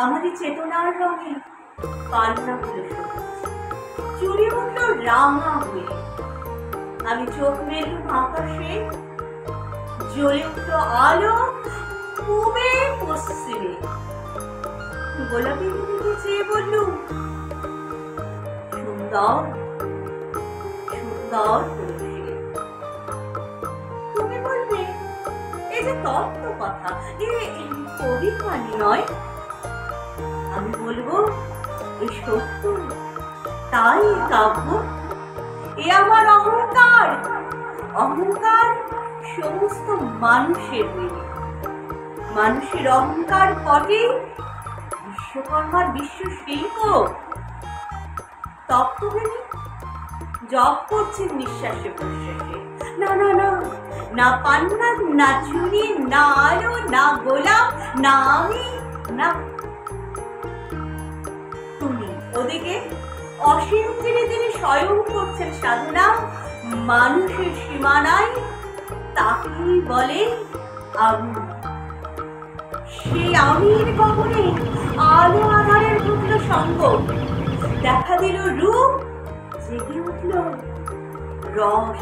আমাদের চেতনার রঙে কান্না করে চুরি উঠল রাঙা হয়ে। আমি চোখ মেললুম আকাশে, জ্বলে উঠল আলো পূবে পশ্চিমে। গোলাপি দিকে চেয়ে বললুম, সুন্দর সুন্দর পরিবেশে। তুমি বলবে এই যে তত্ত্ব কথা, এ কবি বাণী নয়। আমি বলবো এই সত্য, তাই কাব্য। এ আমার অহংকার, অহংকার সমস্ত মানুষের মেয়ে। মানুষের অহংকার পটে বিশ্বকর্মার বিশ্ব শিল্প। তত্ত্বজ্ঞানী জপ করছেন নিঃশ্বাসে প্রশ্বাসে। না না না, না পান্না, না চুরি, না আলো, না গোলাপ, না আমি, না তুমি। ওদিকে অসীম তিনি স্বয়ং করছেন সাধনা মানুষের সীমানায়, তাকেই বলে আমি। সেই আমির গগনে আলো আধারের ঘটল সঙ্গ, দেখা দিল রূপ, জেগে উঠল রস।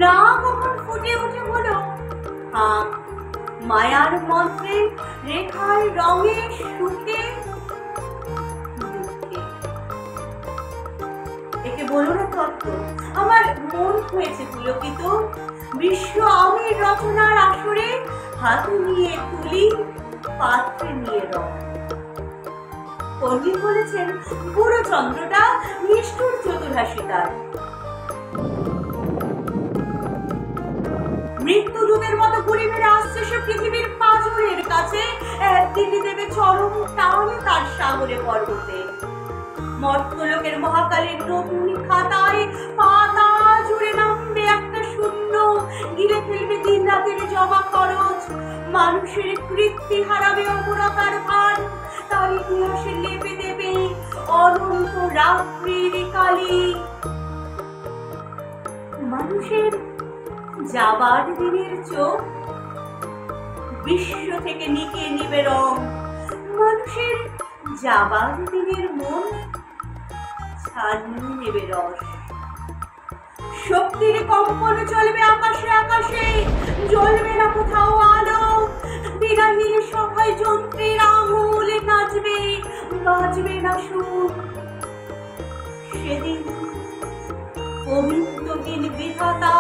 না কখন ফুটে উঠে হলো মায়ার মন্ত্রে, রেখায়, রঙে, সুখে, দুঃখে। একে বলো না তত্ত্ব, আমার মন হয়েছে পুলকিত। বিশ্ব আমির রচনার আসরে হাতে নিয়ে তুলি, পাত্রে নিয়ে রং। পণ্ডিত বলেছেন পুরো চন্দ্রটা নিষ্ঠুর চতুর্হাসী তার। মৃত্যুদূতের মতো ঘুরে ফিরে আসছে সে পৃথিবীর পাঁজরের কাছে। একদিনই দেবে চরম টান তার সাগরে পর্বতে। মর্তলোকের মহাকালের নতুন খাতায় পাতা জুড়ে নামবে একটা শূন্য, গিলে ফেলবে দিন রাতের জমা খরচ। মানুষের কৃত্তি হারাবে অমরতার ভান, তার ইতিহাসে লেপে দেবে অনন্ত রাত্রির কালি। মানুষের যাবার দিনের চোখ বিশ্ব থেকে নিকে নিবে রং। মানুষের যাবার দিনের মন ছাড়িয়ে নেবে রস। শক্তির কম্পন চলবে আকাশে আকাশে, জ্বলবে না কোথাও আলো। বিনাহীন সভায় যন্ত্রের আঙুল নাচবে, বাজবে না সুর। সেদিন পবিত্রহীন বিধাতা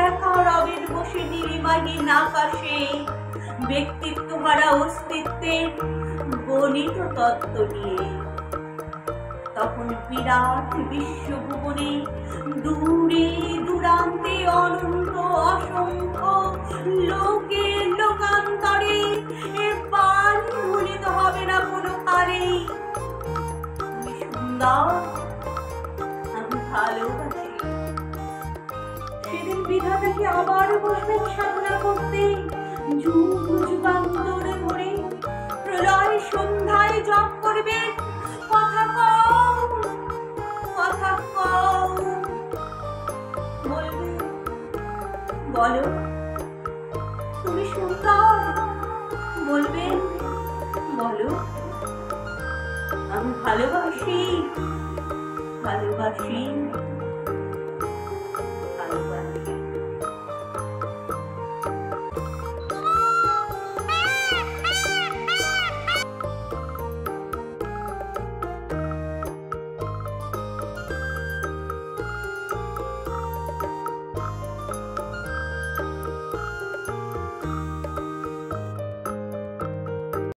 একা রবের বসে নীলিমাহীন আকাশে, ব্যক্তিত্ব হারা অস্তিত্বের গণিত তত্ত্ব নিয়ে। তখন বিরাট বিশ্বভুবনে দূরে দূরান্তে অনন্ত অসংখ্য লোকে লোকান্তরে এ বাণী ভুলিত হবে না কোনো কালে। তুমি সুন্দর, আমি ভালোবাসি। সেদিন বিধাতাকে আবার বসবেন সাধনা করতে, যুগ যুগান্তর ধরে প্রলয় সন্ধ্যায় জপ করবেন। কথা কও, কথা কও, বলবে বলো তুমি সুন্দর, বলবেন বলো আমি ভালোবাসি, ভালোবাসি।